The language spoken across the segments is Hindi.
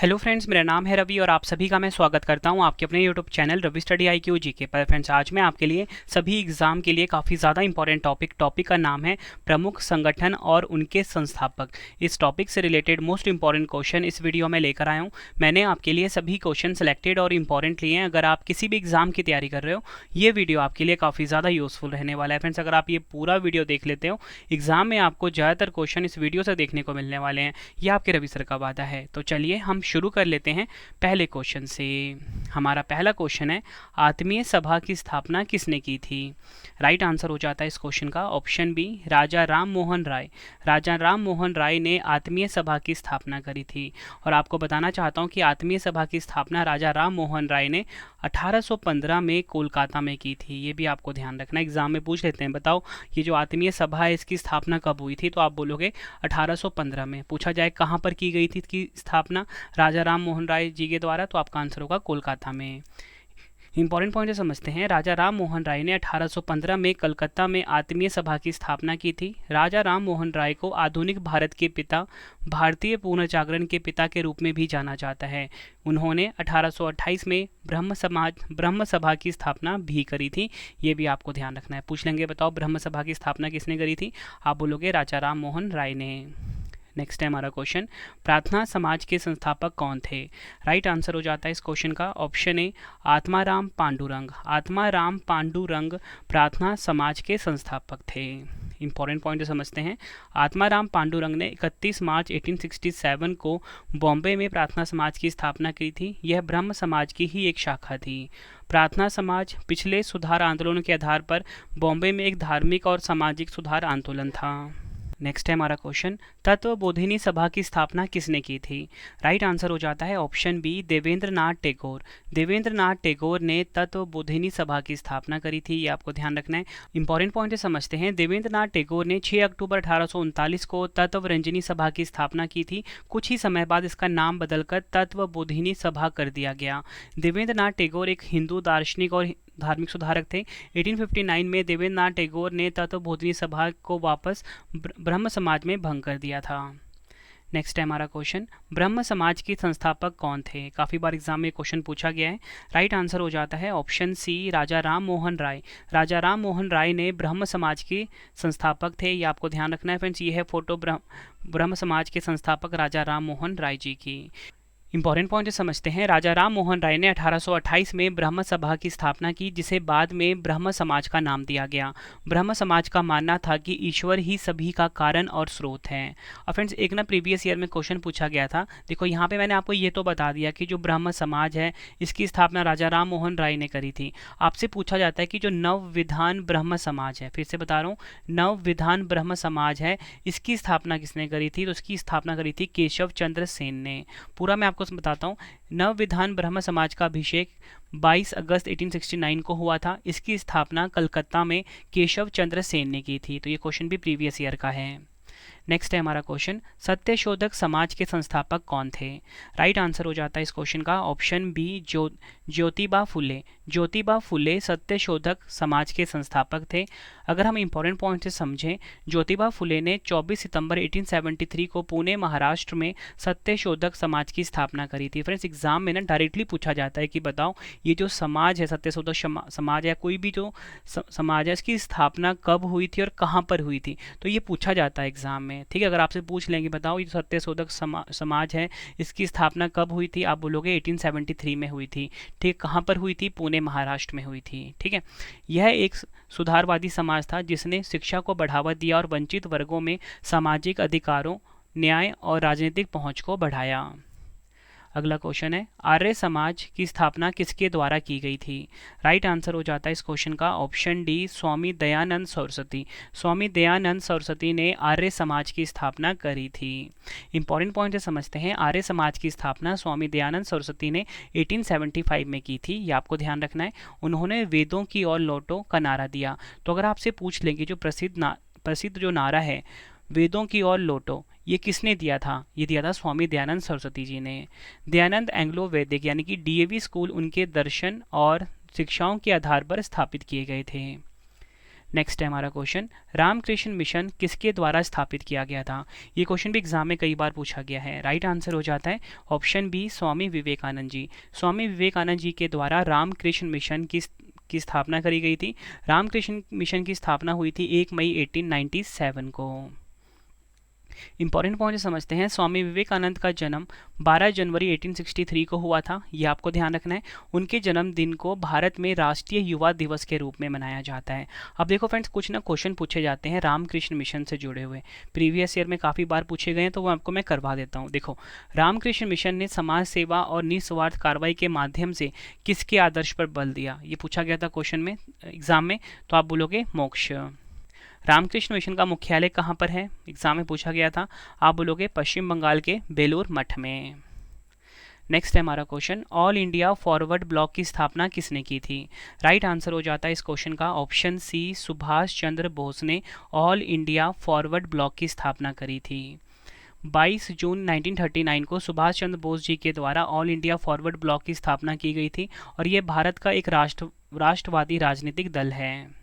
हेलो फ्रेंड्स, मेरा नाम है रवि और आप सभी का मैं स्वागत करता हूं आपके अपने YouTube channel Ravi study IQ GK पर। फ्रेंड्स, आज मैं आपके लिए सभी एग्जाम के लिए काफ़ी ज़्यादा इंपॉर्टेंट टॉपिक का नाम है प्रमुख संगठन और उनके संस्थापक। इस टॉपिक से रिलेटेड मोस्ट इंपॉर्टेंट क्वेश्चन इस वीडियो में लेकर आया हूं। मैंने आपके लिए सभी क्वेश्चन सेलेक्टेड और इंपॉर्टेंट लिए हैं। अगर आप किसी भी एग्जाम की तैयारी कर रहे हो, ये वीडियो आपके लिए काफ़ी ज़्यादा यूजफुल रहने वाला है। फ्रेंड्स, अगर आप ये पूरा वीडियो देख लेते हो, एग्जाम में आपको ज़्यादातर क्वेश्चन इस वीडियो से देखने को मिलने वाले हैं। ये आपके रवि सर का वादा है। तो चलिए हम शुरू कर लेते हैं पहले क्वेश्चन से। हमारा पहला क्वेश्चन है, आत्मीय सभा की स्थापना किसने की थी? राइट आंसर हो जाता है इस क्वेश्चन का ऑप्शन बी, राजा राम मोहन राय। राजा राम मोहन राय ने आत्मीय सभा की स्थापना करी थी। और आपको बताना चाहता हूं कि आत्मीय सभा की स्थापना राजा राम मोहन राय ने 1815 में कोलकाता में की थी। ये भी आपको ध्यान रखना, एग्जाम में पूछ लेते हैं, बताओ ये जो आत्मीय सभा है इसकी स्थापना कब हुई थी? तो आप बोलोगे 1815 में। पूछा जाए कहाँ पर की गई थी इसकी स्थापना राजा राम मोहन राय जी के द्वारा, तो आपका आंसर होगा कोलकाता में। इंपॉर्टेंट पॉइंट समझते हैं। राजा राम मोहन राय ने 1815 में कलकत्ता में आत्मीय सभा की स्थापना की थी। राजा राम मोहन राय को आधुनिक भारत के पिता, भारतीय पुनर्जागरण के पिता रूप में भी जाना जाता है। उन्होंने 1828 में ब्रह्म सभा की स्थापना भी करी थी। ये भी आपको ध्यान रखना है। पूछ लेंगे, बताओ ब्रह्म सभा की स्थापना किसने करी थी? आप बोलोगे राजा राम मोहन राय ने। नेक्स्ट है हमारा क्वेश्चन, प्रार्थना समाज के संस्थापक कौन थे? राइट आंसर हो जाता है इस क्वेश्चन का ऑप्शन ए, आत्माराम पांडुरंग। आत्माराम पांडुरंग प्रार्थना समाज के संस्थापक थे। इंपॉर्टेंट पॉइंट समझते हैं। आत्माराम पांडुरंग ने 31 मार्च 1867 को बॉम्बे में प्रार्थना समाज की स्थापना की थी। यह ब्रह्म समाज की ही एक शाखा थी। प्रार्थना समाज पिछले सुधार आंदोलनों के आधार पर बॉम्बे में एक धार्मिक और सामाजिक सुधार आंदोलन था। नेक्स्ट है हमारा क्वेश्चन, तत्वबोधिनी सभा की स्थापना किसने की थी? राइट आंसर हो जाता है ऑप्शन बी, देवेंद्र नाथ टैगोर। देवेंद्र नाथ टैगोर ने तत्वबोधिनी सभा की स्थापना करी थी। ये आपको ध्यान रखना है। इंपॉर्टेंट पॉइंट समझते हैं। देवेंद्र नाथ टैगोर ने 6 अक्टूबर 1839 को तत्वरंजनी सभा की स्थापना की थी। कुछ ही समय बाद इसका नाम बदलकर तत्वबोधिनी सभा कर दिया गया। देवेंद्र नाथ टैगोर एक हिंदू दार्शनिक और धार्मिक सुधारक थे। 1859 में देवेंद्र नाथ टैगोर ने तत्वबोधिनी सभा को वापस ब्रह्म समाज में भंग कर दिया था। नेक्स्ट है हमारा क्वेश्चन, ब्रह्म समाज के संस्थापक कौन थे? काफ़ी बार एग्जाम में क्वेश्चन पूछा गया है। राइट आंसर हो जाता है ऑप्शन सी, राजा राम मोहन राय। राजा राम मोहन राय ने ब्रह्म समाज के संस्थापक थे। ये आपको ध्यान रखना है फ्रेंड्स। ये है फोटो ब्रह्म समाज के संस्थापक राजा राम मोहन राय जी की। इंपॉर्टेंट पॉइंट समझते हैं। राजा राम मोहन राय ने 1828 में ब्रह्म सभा की स्थापना की, जिसे बाद में ब्रह्म समाज का नाम दिया गया। ब्रह्म समाज का मानना था कि ईश्वर ही सभी का कारण और स्रोत है। और फ्रेंड्स, एक ना प्रीवियस ईयर में क्वेश्चन पूछा गया था। देखो यहाँ पे मैंने आपको ये तो बता दिया कि जो ब्रह्म समाज है इसकी स्थापना राजा राम मोहन राय ने करी थी। आपसे पूछा जाता है कि जो नव विधान ब्रह्म समाज है, फिर से बता रहा हूँ, नव विधान ब्रह्म समाज है, इसकी स्थापना किसने करी थी? तो उसकी स्थापना करी थी केशव चंद्र सेन ने। पूरा मैं आपको बताता हूँ। नव विधान ब्रह्म समाज का अभिषेक 22 अगस्त 1869 को हुआ था। इसकी स्थापना कलकत्ता में केशव चंद्र सेन ने की थी। तो ये क्वेश्चन भी प्रीवियस ईयर का है। नेक्स्ट है हमारा क्वेश्चन, सत्यशोधक समाज के संस्थापक कौन थे? राइट आंसर हो जाता है इस क्वेश्चन का ऑप्शन बी, ज्योतिबा फुले। ज्योतिबा फुले सत्यशोधक समाज के संस्थापक थे। अगर हम इंपॉर्टेंट पॉइंट से समझें, ज्योतिबा फुले ने 24 सितंबर 1873 को पुणे महाराष्ट्र में सत्यशोधक समाज की स्थापना करी थी। फ्रेंड्स, एग्जाम में ना डायरेक्टली पूछा जाता है कि बताओ ये जो समाज है, सत्यशोधक समाज है, कोई भी जो समाज है, इसकी स्थापना कब हुई थी और कहाँ पर हुई थी? तो ये पूछा जाता है एग्जाम में। ठीक है, अगर आपसे पूछ लेंगे बताओ ये सत्यशोधक समाज है इसकी स्थापना कब हुई थी? आप बोलोगे 1873 में हुई थी। ठीक, कहाँ पर हुई थी? पुणे महाराष्ट्र में हुई थी। ठीक है, यह एक सुधारवादी समाज था जिसने शिक्षा को बढ़ावा दिया और वंचित वर्गों में सामाजिक अधिकारों, न्याय और राजनीतिक पहुंच को बढ़ाया। अगला क्वेश्चन है, आर्य समाज की स्थापना किसके द्वारा की गई थी? राइट आंसर हो जाता है इस क्वेश्चन का ऑप्शन डी, स्वामी दयानंद सरस्वती। स्वामी दयानंद सरस्वती ने आर्य समाज की स्थापना करी थी। इंपॉर्टेंट पॉइंट समझते हैं। आर्य समाज की स्थापना स्वामी दयानंद सरस्वती ने 1875 में की थी। ये आपको ध्यान रखना है। उन्होंने वेदों की ओर लौटो का नारा दिया। तो अगर आपसे पूछ लेंगे जो प्रसिद्ध जो नारा है वेदों की ओर लौटो, ये किसने दिया था? ये दिया था स्वामी दयानंद सरस्वती जी ने। दयानंद एंग्लो वैदिक यानी कि DAV स्कूल उनके दर्शन और शिक्षाओं के आधार पर स्थापित किए गए थे। नेक्स्ट है हमारा क्वेश्चन, रामकृष्ण मिशन किसके द्वारा स्थापित किया गया था? ये क्वेश्चन भी एग्जाम में कई बार पूछा गया है। राइट आंसर हो जाता है ऑप्शन बी, स्वामी विवेकानंद जी। स्वामी विवेकानंद जी के द्वारा रामकृष्ण मिशन की स्थापना करी गई थी। रामकृष्ण मिशन की स्थापना हुई थी 1 मई 1897 को। इंपॉर्टेंट पॉइंट समझते हैं। स्वामी विवेकानंद का जन्म 12 जनवरी 1863 को हुआ था, ये आपको ध्यान रखना है। उनके जन्मदिन को भारत में राष्ट्रीय युवा दिवस के रूप में मनाया जाता है। अब देखो फ्रेंड्स, कुछ ना क्वेश्चन पूछे जाते हैं रामकृष्ण मिशन से जुड़े हुए, प्रीवियस ईयर में काफ़ी बार पूछे गए हैं, तो वो आपको मैं करवा देता हूँ। देखो, रामकृष्ण मिशन ने समाज सेवा और निस्वार्थ कार्रवाई के माध्यम से किसके आदर्श पर बल दिया? ये पूछा गया था क्वेश्चन में, एग्जाम में, तो आप बोलोगे मोक्ष। रामकृष्ण मिशन का मुख्यालय कहाँ पर है? एग्जाम में पूछा गया था, आप बोलोगे पश्चिम बंगाल के बेलूर मठ में। नेक्स्ट है हमारा question, all India forward block की स्थापना किसने की थी? राइट आंसर हो जाता है इस क्वेश्चन का ऑप्शन सी, सुभाष चंद्र बोस ने ऑल इंडिया फॉरवर्ड ब्लॉक की स्थापना करी थी। 22 जून 1939 को सुभाष चंद्र बोस जी के द्वारा ऑल इंडिया फॉरवर्ड ब्लॉक की स्थापना की गई थी और ये भारत का एक राष्ट्रवादी राजनीतिक दल है।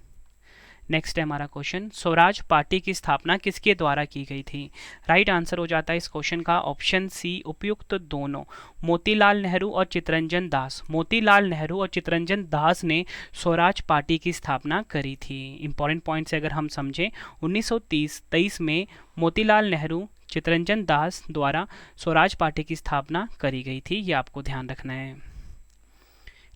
नेक्स्ट है हमारा क्वेश्चन, स्वराज पार्टी की स्थापना किसके द्वारा की गई थी? राइट आंसर हो जाता है इस क्वेश्चन का ऑप्शन सी, उपयुक्त दोनों, मोतीलाल नेहरू और चित्तरंजन दास। मोतीलाल नेहरू और चित्तरंजन दास ने स्वराज पार्टी की स्थापना करी थी। इंपॉर्टेंट पॉइंट से अगर हम समझें, 1923 में मोतीलाल नेहरू, चित्तरंजन दास द्वारा स्वराज पार्टी की स्थापना करी गई थी, ये आपको ध्यान रखना है।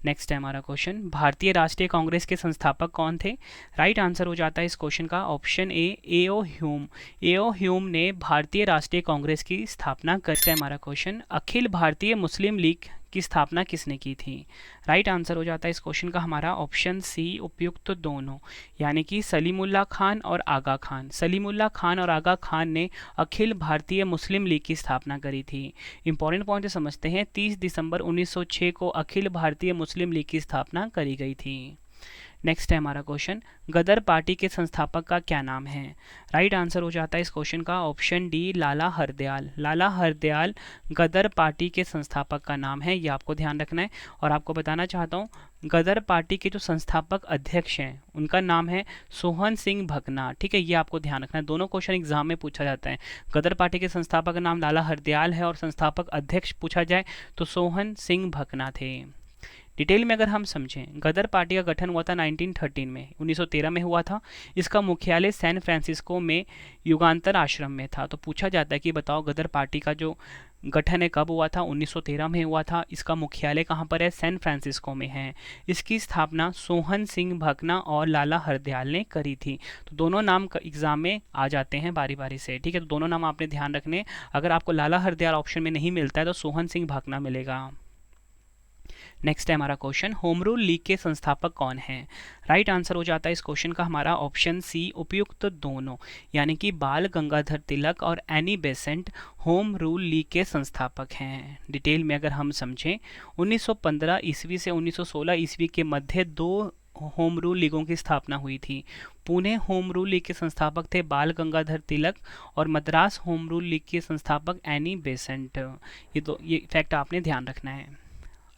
नेक्स्ट है हमारा क्वेश्चन, भारतीय राष्ट्रीय कांग्रेस के संस्थापक कौन थे? राइट आंसर हो जाता है इस क्वेश्चन का option A, AO Hume. AO Hume ने भारतीय राष्ट्रीय कांग्रेस की स्थापना करी। है हमारा क्वेश्चन, अखिल भारतीय मुस्लिम लीग की स्थापना किसने की थी? राइट आंसर हो जाता है इस क्वेश्चन का हमारा ऑप्शन सी, उपयुक्त दोनों, यानी कि सलीमुल्लाह खान और आगा खान। सलीमुल्लाह खान और आगा खान ने अखिल भारतीय मुस्लिम लीग की स्थापना करी थी। इंपॉर्टेंट पॉइंट समझते हैं, 30 दिसंबर 1906 को अखिल भारतीय मुस्लिम लीग की स्थापना करी गई थी। नेक्स्ट है हमारा क्वेश्चन, गदर पार्टी के संस्थापक का क्या नाम है? राइट आंसर हो जाता है इस क्वेश्चन का ऑप्शन डी, लाला हरदयाल। लाला हरदयाल गदर पार्टी के संस्थापक का नाम है, ये आपको ध्यान रखना है। और आपको बताना चाहता हूँ, गदर पार्टी के जो संस्थापक अध्यक्ष हैं उनका नाम है सोहन सिंह भकना। ठीक है, ये आपको ध्यान रखना है, दोनों क्वेश्चन एग्जाम में पूछा जाता है। गदर पार्टी के संस्थापक का नाम लाला हरदयाल है और संस्थापक अध्यक्ष पूछा जाए तो सोहन सिंह भकना थे। डिटेल में अगर हम समझें, गदर पार्टी का गठन हुआ था 1913 में, 1913 में हुआ था। इसका मुख्यालय सैन फ्रांसिस्को में युगांतर आश्रम में था। तो पूछा जाता है कि बताओ, गदर पार्टी का जो गठन है कब हुआ था? 1913 में हुआ था। इसका मुख्यालय कहाँ पर है? सैन फ्रांसिस्को में है। इसकी स्थापना सोहन सिंह भकना और लाला हरदयाल ने करी थी। तो दोनों नाम एग्जाम में आ जाते हैं बारी बारी से। ठीक है, तो दोनों नाम आपने ध्यान रखने। अगर आपको लाला हरदयाल ऑप्शन में नहीं मिलता है तो सोहन सिंह भकना मिलेगा। नेक्स्ट है हमारा क्वेश्चन, होम रूल लीग के संस्थापक कौन हैं? राइट आंसर हो जाता है इस क्वेश्चन का हमारा ऑप्शन सी, उपयुक्त दोनों, यानी कि बाल गंगाधर तिलक और Annie Besant home rule league के संस्थापक हैं। डिटेल में अगर हम समझें, 1915 ईस्वी से 1916 ईस्वी के मध्य 2 होम रूल लीगों की स्थापना हुई थी। पुणे होम रूल लीग के संस्थापक थे बाल गंगाधर तिलक और मद्रास होम रूल लीग के संस्थापक एनी बेसेंट। ये फैक्ट आपने ध्यान रखना है।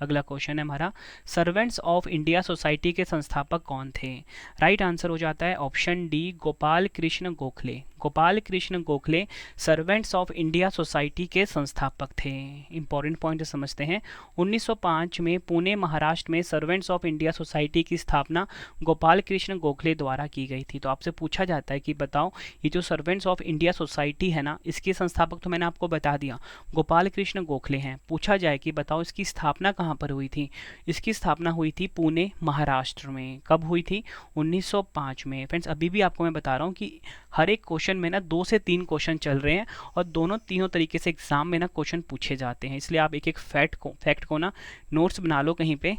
अगला क्वेश्चन है हमारा, सर्वेंट्स ऑफ इंडिया सोसाइटी के संस्थापक कौन थे? राइट आंसर हो जाता है option D, Gopal Krishna Gokhale. Gopal Krishna Gokhale servants of India society के संस्थापक थे। इंपॉर्टेंट पॉइंट समझते हैं, 1905 में पुणे महाराष्ट्र में सर्वेंट्स ऑफ इंडिया सोसाइटी की स्थापना गोपाल कृष्ण गोखले द्वारा की गई थी। तो आपसे पूछा जाता है कि बताओ, ये जो सर्वेंट्स ऑफ इंडिया सोसाइटी है ना, इसके संस्थापक तो मैंने आपको बता दिया, गोपाल कृष्ण गोखले हैं। पूछा जाए कि बताओ इसकी स्थापना कहाँ पर हुई थी? इसकी स्थापना हुई थी पुणे महाराष्ट्र में। कब हुई थी? 1905 में। फ्रेंड्स, अभी भी आपको मैं बता रहा हूँ कि हर एक क्वेश्चन में ना 2 से 3 क्वेश्चन चल रहे हैं और तीनों तरीके से एग्जाम में ना क्वेश्चन पूछे जाते हैं, इसलिए आप एक एक फैक्ट को ना नोट्स बना लो कहीं पे।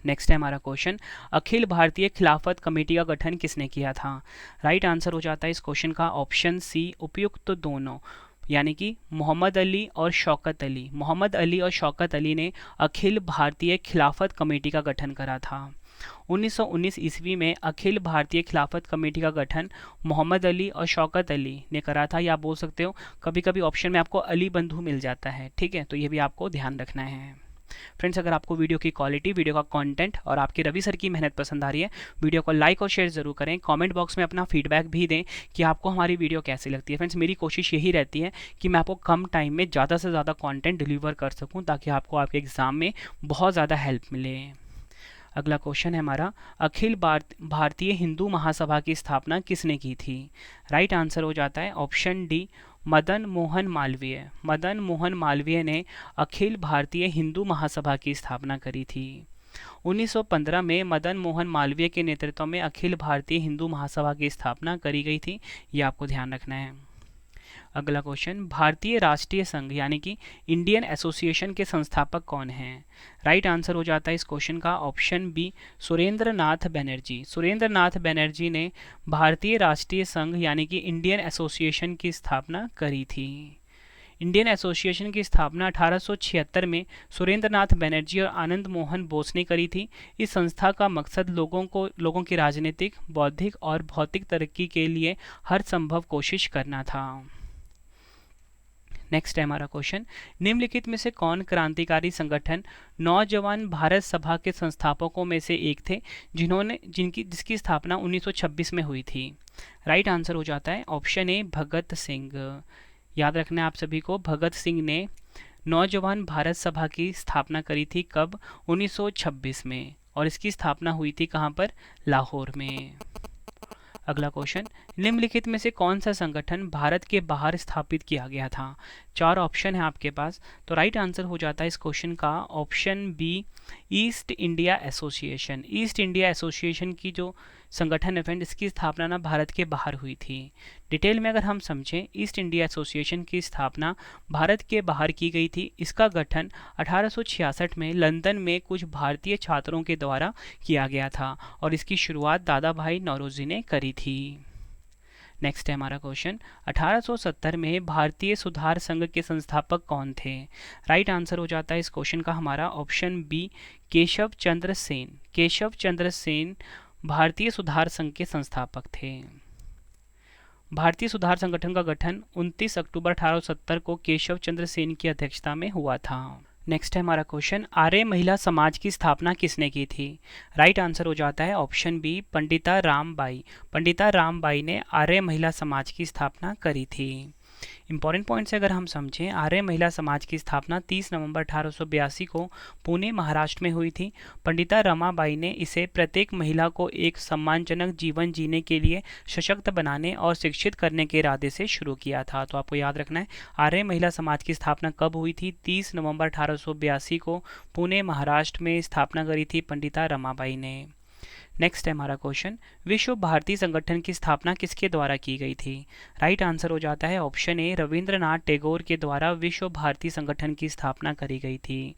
नेक्स्ट है हमारा क्वेश्चन, अखिल भारतीय खिलाफत कमेटी का गठन किसने किया था? राइट आंसर हो जाता है इस क्वेश्चन का ऑप्शन सी, उपयुक्त दोनों, यानी कि मोहम्मद अली और शौकत अली। मोहम्मद अली और शौकत अली ने अखिल भारतीय खिलाफत कमेटी का गठन करा था। 1919 ईस्वी में अखिल भारतीय खिलाफत कमेटी का गठन मोहम्मद अली और शौकत अली ने करा था, या आप बोल सकते हो कभी कभी ऑप्शन में आपको अली बंधु मिल जाता है। ठीक है, तो ये भी आपको ध्यान रखना है। फ्रेंड्स, अगर आपको वीडियो की क्वालिटी, वीडियो का कंटेंट और आपके रवि सर की मेहनत पसंद आ रही है, वीडियो को लाइक और शेयर ज़रूर करें। कमेंट बॉक्स में अपना फीडबैक भी दें कि आपको हमारी वीडियो कैसी लगती है। फ्रेंड्स, मेरी कोशिश यही रहती है कि मैं आपको कम टाइम में ज़्यादा से ज़्यादा कंटेंट डिलीवर कर सकूं, ताकि आपको आपके एग्ज़ाम में बहुत ज़्यादा हेल्प मिले। अगला क्वेश्चन है हमारा, अखिल भारतीय हिंदू महासभा की स्थापना किसने की थी? राइट आंसर हो जाता है ऑप्शन डी, मदन मोहन मालवीय। मदन मोहन मालवीय ने अखिल भारतीय हिंदू महासभा की स्थापना करी थी। 1915 में मदन मोहन मालवीय के नेतृत्व में अखिल भारतीय हिंदू महासभा की स्थापना करी गई थी, ये आपको ध्यान रखना है। अगला क्वेश्चन, भारतीय राष्ट्रीय संघ यानी कि इंडियन एसोसिएशन के संस्थापक कौन हैं? राइट आंसर हो जाता है इस क्वेश्चन का ऑप्शन बी, सुरेंद्र नाथ बनर्जी। सुरेंद्र नाथ बनर्जी ने भारतीय राष्ट्रीय संघ यानी कि इंडियन एसोसिएशन की स्थापना करी थी। इंडियन एसोसिएशन की स्थापना 1876 में सुरेंद्र नाथ बनर्जी और आनंद मोहन बोस ने करी थी। इस संस्था का मकसद लोगों की राजनीतिक, बौद्धिक और भौतिक तरक्की के लिए हर संभव कोशिश करना था। नेक्स्ट है हमारा क्वेश्चन, निम्नलिखित में से कौन क्रांतिकारी संगठन नौजवान भारत सभा के संस्थापकों में से एक थे जिसकी स्थापना 1926 में हुई थी? राइट आंसर हो जाता है ऑप्शन ए, भगत सिंह। याद रखना है आप सभी को, भगत सिंह ने नौजवान भारत सभा की स्थापना करी थी। कब? 1926 में। और इसकी स्थापना हुई थी कहाँ पर? लाहौर में। अगला क्वेश्चन, निम्नलिखित में से कौन सा संगठन भारत के बाहर स्थापित किया गया था? 4 ऑप्शन है आपके पास, तो राइट आंसर हो जाता है इस क्वेश्चन का option B, East India Association. East India Association की जो संगठन है फ्रेंड, इसकी स्थापना ना भारत के बाहर हुई थी। डिटेल में अगर हम समझें, ईस्ट इंडिया एसोसिएशन की स्थापना भारत के बाहर की गई थी। इसका गठन 1866 में लंदन में कुछ भारतीय छात्रों के द्वारा किया गया था और इसकी शुरुआत दादा भाई नौरोजी ने करी थी। नेक्स्ट है हमारा क्वेश्चन, 1870 में भारतीय सुधार संघ के संस्थापक कौन थे? राइट आंसर हो जाता है इस क्वेश्चन का हमारा ऑप्शन बी, केशव चंद्र सेन। केशव चंद्र सेन भारतीय सुधार संघ के संस्थापक थे। भारतीय सुधार संगठन का गठन 29 अक्टूबर 1870 को केशव चंद्र सेन की अध्यक्षता में हुआ था। नेक्स्ट है हमारा क्वेश्चन, आर्य महिला समाज की स्थापना किसने की थी? राइट आंसर हो जाता है ऑप्शन बी, पंडिता रामबाई। पंडिता रामबाई ने आर्य महिला समाज की स्थापना करी थी। इंपॉर्टेंट पॉइंट्स अगर हम समझें, आर्य महिला समाज की स्थापना 30 नवंबर 1882 को पुणे महाराष्ट्र में हुई थी। पंडिता रमाबाई ने इसे प्रत्येक महिला को एक सम्मानजनक जीवन जीने के लिए सशक्त बनाने और शिक्षित करने के इरादे से शुरू किया था। तो आपको याद रखना है, आर्य महिला समाज की स्थापना कब हुई थी? 30 नवंबर 1882 को पुणे महाराष्ट्र में स्थापना करी थी पंडिता रमाबाई ने। नेक्स्ट है हमारा क्वेश्चन, विश्व भारती संगठन की स्थापना किसके द्वारा की गई थी? राइट आंसर हो जाता है ऑप्शन ए, रविंद्रनाथ टैगोर के द्वारा विश्व भारती संगठन की स्थापना करी गई थी।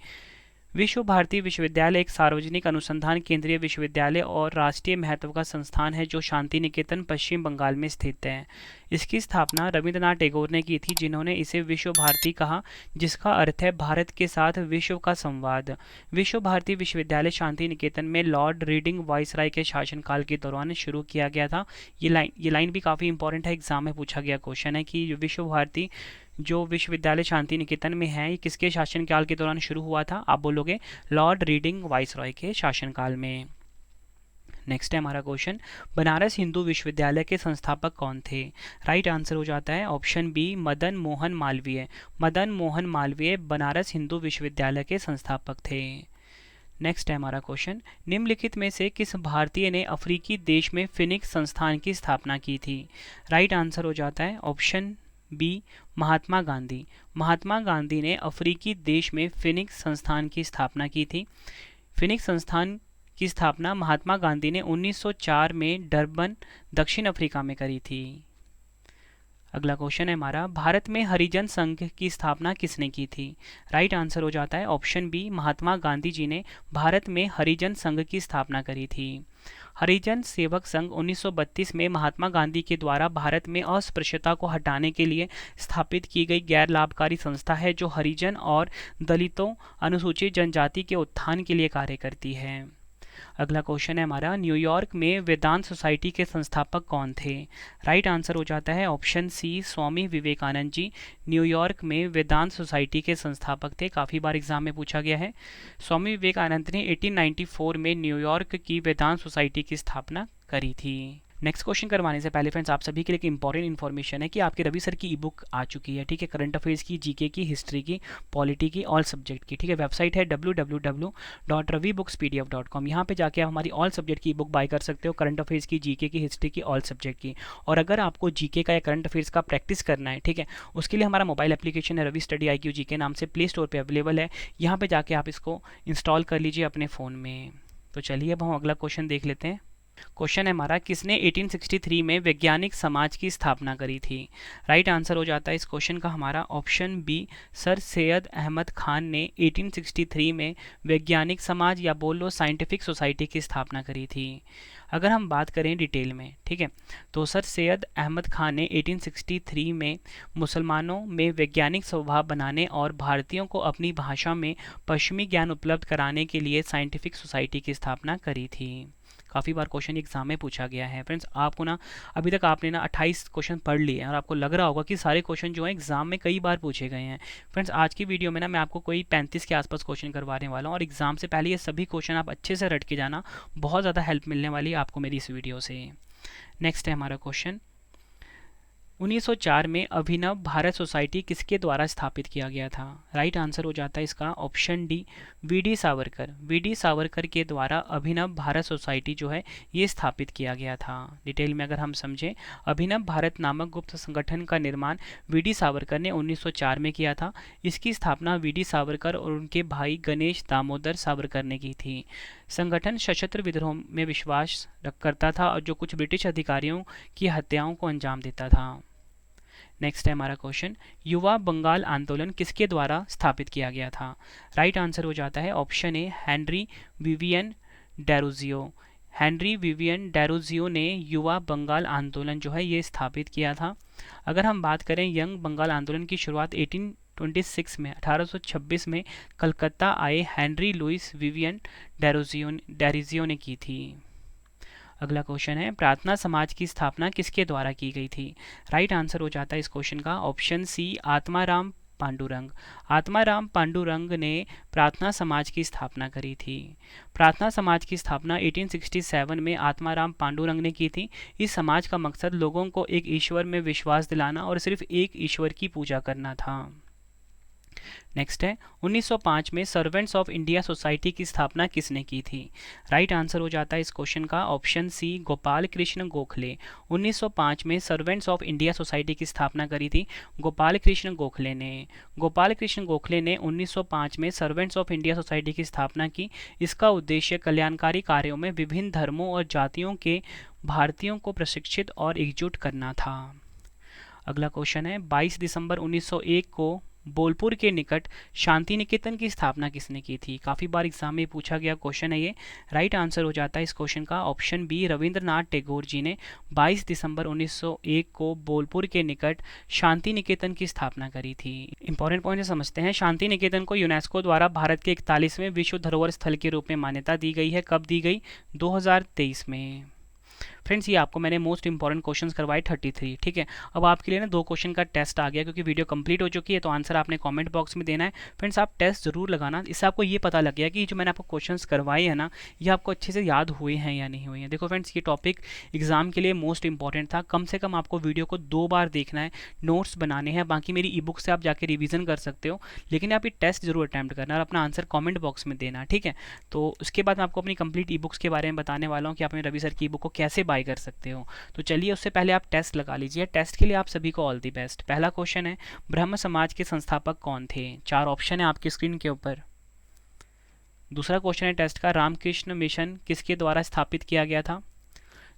विश्व भारती विश्वविद्यालय एक सार्वजनिक अनुसंधान केंद्रीय विश्वविद्यालय और राष्ट्रीय महत्व का संस्थान है जो शांति निकेतन, पश्चिम बंगाल में स्थित है। इसकी स्थापना रविंद्रनाथ टैगोर ने की थी, जिन्होंने इसे विश्व भारती कहा, जिसका अर्थ है भारत के साथ विश्व का संवाद। विश्व भारती विश्वविद्यालय शांति निकेतन में लॉर्ड रीडिंग वाइसराय के शासनकाल के दौरान शुरू किया गया था। ये लाइन भी काफ़ी इंपॉर्टेंट है, एग्जाम में पूछा गया क्वेश्चन है कि विश्व भारती जो विश्वविद्यालय शांति निकेतन में है, ये किसके शासनकाल के दौरान शुरू हुआ था? आप बोलोगे लॉर्ड रीडिंग वाइसरॉय के शासनकाल में। नेक्स्ट है हमारा क्वेश्चन, बनारस हिंदू विश्वविद्यालय के संस्थापक कौन थे? राइट आंसर हो जाता है ऑप्शन बी, मदन मोहन मालवीय। मदन मोहन मालवीय बनारस हिंदू विश्वविद्यालय के संस्थापक थे। नेक्स्ट है हमारा क्वेश्चन, निम्नलिखित में से किस भारतीय ने अफ्रीकी देश में फिनिक्स संस्थान की स्थापना की थी? राइट आंसर हो जाता है ऑप्शन बी, महात्मा गांधी। महात्मा गांधी ने अफ्रीकी देश में फिनिक्स संस्थान की स्थापना की थी। फिनिक्स संस्थान की स्थापना महात्मा गांधी ने 1904 में डरबन, दक्षिण अफ्रीका में करी थी। अगला क्वेश्चन है हमारा, भारत में हरिजन संघ की स्थापना किसने की थी? राइट आंसर हो जाता है ऑप्शन बी, महात्मा गांधी जी ने भारत में हरिजन संघ की स्थापना करी थी। हरिजन सेवक संघ 1932 में महात्मा गांधी के द्वारा भारत में अस्पृश्यता को हटाने के लिए स्थापित की गई गैर लाभकारी संस्था है, जो हरिजन और दलितों, अनुसूचित जनजाति के उत्थान के लिए कार्य करती है। अगला क्वेश्चन है हमारा, न्यूयॉर्क में वेदांत सोसाइटी के संस्थापक कौन थे? राइट आंसर हो जाता है option C, Swami Vivekananda ji New York में वेदांत सोसाइटी के संस्थापक थे। काफ़ी बार एग्जाम में पूछा गया है। स्वामी विवेकानंद ने 1894 में न्यूयॉर्क की वेदांत सोसाइटी की स्थापना करी थी। नेक्स्ट क्वेश्चन करवाने से पहले फ्रेंड्स आप सभी के लिए एक इंपॉर्टेंट इन्फॉर्मेशन है कि आपके रवि सर की ई बुक आ चुकी है, ठीक है, करंट अफेयर्स की, जीके की, हिस्ट्री की, पॉलिटी की, ऑल सब्जेक्ट की, ठीक है। वेबसाइट है www.ravibooks.pdf.com। यहाँ पे जाके आप हमारी ऑल सब्जेक्ट की ई बुक बाय कर सकते हो, करंट अफेयर्स की, जीके की, हिस्ट्री की, ऑल सब्जेक्ट की। और अगर आपको जीके का या करंट अफेयर्स का प्रैक्टिस करना है, ठीक है, उसके लिए हमारा मोबाइल एप्लीकेशन है रवि स्टडी IQ जीके नाम से, प्ले स्टोर पर अवेलेबल है। यहाँ पे जाके आप इसको इंस्टॉल कर लीजिए अपने फ़ोन में। तो चलिए अब हम अगला क्वेश्चन देख लेते हैं। क्वेश्चन है हमारा, किसने 1863 में वैज्ञानिक समाज की स्थापना करी थी? राइट आंसर हो जाता है इस क्वेश्चन का हमारा option B, sir Syed Ahmad Khan ने 1863 में वैज्ञानिक समाज या बोल लो साइंटिफिक सोसाइटी की स्थापना करी थी। अगर हम बात करें डिटेल में, ठीक है, तो सर सैयद अहमद खान ने 1863 में मुसलमानों में वैज्ञानिक स्वभाव बनाने और भारतीयों को अपनी भाषा में पश्चिमी ज्ञान उपलब्ध कराने के लिए साइंटिफिक सोसाइटी की स्थापना करी थी। काफ़ी बार क्वेश्चन एग्जाम में पूछा गया है। फ्रेंड्स आपको ना अभी तक आपने ना 28 क्वेश्चन पढ़ लिए हैं और आपको लग रहा होगा कि सारे क्वेश्चन जो हैं एग्जाम में कई बार पूछे गए हैं। फ्रेंड्स आज की वीडियो में ना मैं आपको कोई 35 के आसपास क्वेश्चन करवाने वाला हूँ और एग्जाम से पहले ये सभी क्वेश्चन आप अच्छे से रट के जाना, बहुत ज़्यादा हेल्प मिलने वाली है आपको मेरी इस वीडियो से। नेक्स्ट है हमारा क्वेश्चन, 1904 में अभिनव भारत सोसाइटी किसके द्वारा स्थापित किया गया था? राइट आंसर हो जाता है इसका option D, VD. Savarkar. VD. Savarkar के द्वारा अभिनव भारत सोसाइटी जो है ये स्थापित किया गया था। डिटेल में अगर हम समझें, अभिनव भारत नामक गुप्त संगठन का निर्माण वी.डी. सावरकर ने 1904 में किया था। इसकी स्थापना वी.डी. सावरकर और उनके भाई गणेश दामोदर सावरकर ने की थी। संगठन सशस्त्र विद्रोह में विश्वास करता था और जो कुछ ब्रिटिश अधिकारियों की हत्याओं को अंजाम देता था। नेक्स्ट है हमारा क्वेश्चन, युवा बंगाल आंदोलन किसके द्वारा स्थापित किया गया था? राइट आंसर हो जाता है option A, Henry Vivian Derozio. Henry Vivian Derozio ने युवा बंगाल आंदोलन जो है ये स्थापित किया था। अगर हम बात करें यंग बंगाल आंदोलन की शुरुआत 1826 में कलकत्ता आए हेनरी लुइस विवियन डेरोजियो ने की थी। अगला क्वेश्चन है, प्रार्थना समाज की स्थापना किसके द्वारा की गई थी? राइट आंसर हो जाता है इस क्वेश्चन का ऑप्शन सी, आत्माराम पांडुरंग। आत्माराम पांडुरंग ने प्रार्थना समाज की स्थापना करी थी। प्रार्थना समाज की स्थापना 1867 में आत्माराम पांडुरंग ने की थी। इस समाज का मकसद लोगों को एक ईश्वर में विश्वास दिलाना और सिर्फ एक ईश्वर की पूजा करना था। नेक्स्ट है, 1905 में सर्वेंट्स ऑफ इंडिया सोसाइटी की स्थापना किसने की थी? राइट आंसर हो जाता है इस क्वेश्चन का ऑप्शन सी, गोपाल कृष्ण गोखले। 1905 में सर्वेंट्स ऑफ इंडिया सोसाइटी की स्थापना करी थी गोपाल कृष्ण गोखले ने। गोपाल कृष्ण गोखले ने 1905 में सर्वेंट्स ऑफ इंडिया सोसाइटी की स्थापना की। इसका उद्देश्य कल्याणकारी कार्यों में विभिन्न धर्मों और जातियों के भारतीयों को प्रशिक्षित और एकजुट करना था। अगला क्वेश्चन है, 22 दिसंबर 1901 को बोलपुर के निकट शांति निकेतन की स्थापना किसने की थी? काफ़ी बार एग्जाम में पूछा गया क्वेश्चन है ये। राइट आंसर हो जाता है इस क्वेश्चन का ऑप्शन बी, रविंद्रनाथ टैगोर जी ने 22 दिसंबर 1901 को बोलपुर के निकट शांति निकेतन की स्थापना करी थी। इंपॉर्टेंट पॉइंट समझते हैं। शांति निकेतन को यूनेस्को द्वारा भारत के 41वें विश्व धरोहर स्थल के रूप में मान्यता दी गई है। कब दी गई? 2023 में। फ्रेंड्स ये आपको मैंने मोस्ट इंपॉर्टेंट क्वेश्चंस करवाए 33, ठीक है। अब आपके लिए ना 2 क्वेश्चन का टेस्ट आ गया क्योंकि वीडियो कंप्लीट हो चुकी है, तो आंसर आपने कमेंट बॉक्स में देना है। फ्रेंड्स आप टेस्ट जरूर लगाना, इससे आपको ये पता लग गया कि जो मैंने आपको क्वेश्चंस करवाए हैं ना ये आपको अच्छे से याद हुए हैं या नहीं हुए हैं। देखो फ्रेंड्स ये टॉपिक एग्जाम के लिए मोस्ट इंपॉर्टेंट था। कम से कम आपको वीडियो को 2 बार देखना है, नोट्स बनाने हैं। बाकी मेरी ई बुक से आप जाके रिविजन कर सकते हो, लेकिन आप ये टेस्ट जरूर अटैम्प्ट करना और अपना आंसर कॉमेंट बॉक्स में देना, ठीक है। तो उसके बाद मैं आपको अपनी कंप्लीट ई बुक्स के बारे में बताने वाला हूँ कि आप अपने रवि सर की ई बुक को कैसे बाय कर सकते हो। तो चलिए उससे पहले आप टेस्ट लगा लीजिए। टेस्ट के लिए आप सभी को ऑल दी बेस्ट। पहला क्वेश्चन है, ब्रह्म समाज के संस्थापक कौन थे? 4 ऑप्शन है आपकी स्क्रीन के ऊपर। दूसरा क्वेश्चन है टेस्ट का, रामकृष्ण मिशन किसके द्वारा स्थापित किया गया था?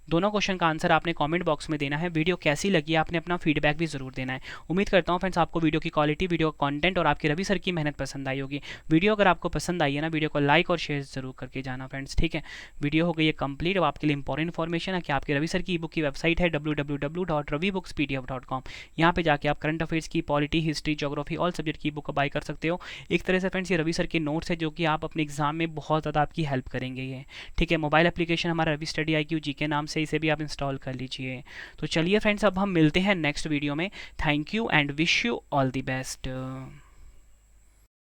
दोनों क्वेश्चन का आंसर आपने कमेंट बॉक्स में देना है। वीडियो कैसी लगी आपने अपना फीडबैक भी ज़रूर देना है। उम्मीद करता हूँ फ्रेंड्स आपको वीडियो की क्वालिटी, वीडियो का कंटेंट और आपके रवि सर की मेहनत पसंद आई होगी। वीडियो अगर आपको पसंद आई है ना, वीडियो को लाइक और शेयर जरूर करके जाना फ्रेंड्स, ठीक है। वीडियो हो गई है कंप्लीट। अब आपके लिए इंपॉर्टेंट इन्फॉर्मेशन है कि आपके रवि सर की ई बुक की वेबसाइट है www.ravibookspdf.com। यहाँ पे जाके आप करंट अफेयर्स की, polity, history, geography, all subject की बुक बाय कर सकते हो। एक तरह से फ्रेंड्स ये रवि सर के नोट्स है जो कि आप अपने एग्जाम में बहुत ज़्यादा आपकी हेल्प करेंगे ये, ठीक है। मोबाइल एप्लीकेशन हमारा रवि स्टडी IQ जी के नाम से, इसे भी आप इंस्टॉल कर लीजिए। तो चलिए फ्रेंड्स अब हम मिलते हैं नेक्स्ट वीडियो में। Thank you and wish you all the best.